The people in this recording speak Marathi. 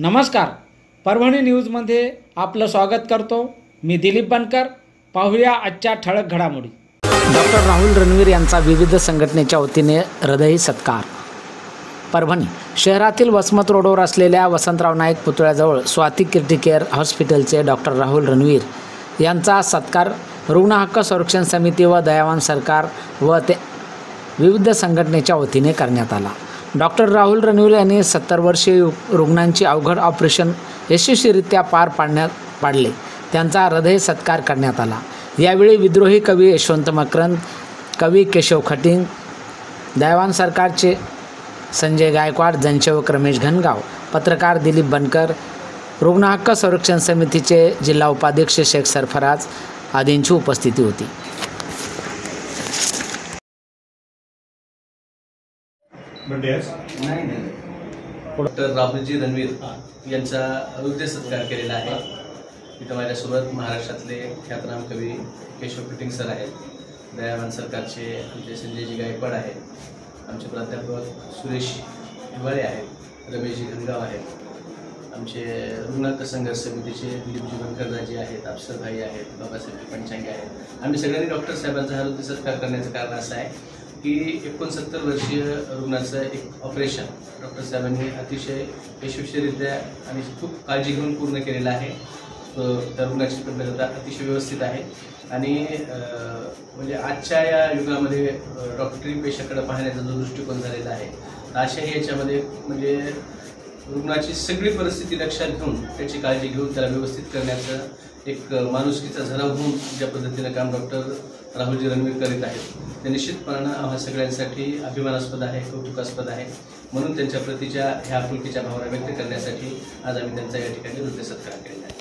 नमस्कार, परभणी न्यूजमध्ये आपलं स्वागत करतो। मी दिलीप बनकर। पाहूया आजच्या ठळक घडामोडी। डॉक्टर राहुल रणवीर यांचा विविध संघटनेच्या वतीने हृदयी सत्कार। परभणी शहरातील वसमत रोडवर असलेल्या वसंतराव नाईक पुतळ्याजवळ स्वाती किर्ती केअर हॉस्पिटलचे डॉक्टर राहुल रणवीर यांचा सत्कार रुग्ण हक्क संरक्षण समिती व दयावान सरकार व विविध संघटनेच्या वतीने करण्यात आला। डॉक्टर राहुल रणवीर यांनी 70 वर्षीय रुग्णांची अवघड ऑपरेशन यशस्वीरित्या पार पाडले। त्यांचा हृदय सत्कार करण्यात आला। यावेळी विद्रोही कवी यशवंत मकरंद, कवी केशव खटिंग, दयावान सरकारचे संजय गायकवाड, जनसेवक रमेश घनगाव, पत्रकार दिलीप बनकर, रुग्ण हक्क संरक्षण समितीचे जिल्हा उपाध्यक्ष शेख सरफराज आदींची उपस्थिती होती। डॉक्टर राहुलजी रणवीर यांचा हृदय सत्कार केलेला आहे। इथं माझ्यासोबत महाराष्ट्रातले ख्यातनाम कवी केशव खटिंग सर आहेत, दयावान सरकारचे आमचे संजयजी गायकवाड आहेत, आमचे प्राध्यापक सुरेश हिवाळे आहेत, रमेशजी घनगाव आहेत, आमचे रुग्ण हक्क संघर्ष समितीचे दिलीपजी बनकरजी आहेत, अफसरभाई आहेत, बाबासाहेब पंचांगे आहेत। आम्ही सगळ्यांनी डॉक्टर साहेबांचा हृदय सत्कार करण्याचं कारण असं आहे की 69 वर्षीय रुग्णाचं एक ऑपरेशन डॉक्टर साहेबांनी अतिशय यशस्वीरित्या आणि खूप काळजी घेऊन पूर्ण केलेलं आहे। त्या रुग्णाची तब्येत अतिशय व्यवस्थित आहे आणि म्हणजे आजच्या या युगामध्ये डॉक्टरी पेशाकडे पाहण्याचा जो दृष्टिकोन झालेला आहे, अशाही याच्यामध्ये म्हणजे रुग्णाची सगळी परिस्थिती लक्षात घेऊन त्याची काळजी घेऊन त्याला व्यवस्थित करण्याचं एक माणुसकीचा झराव होऊन ज्या पद्धतीनं काम डॉक्टर राहुलजी रणवीर करीत आहेत, ते निश्चितपणानं आम्हा सगळ्यांसाठी अभिमानास्पद आहे, कौतुकास्पद आहे। म्हणून त्यांच्या प्रतीच्या ह्या आपुलकीच्या भावना व्यक्त करण्यासाठी आज आम्ही त्यांचा या ठिकाणी हृदय सत्कार केलेला आहे।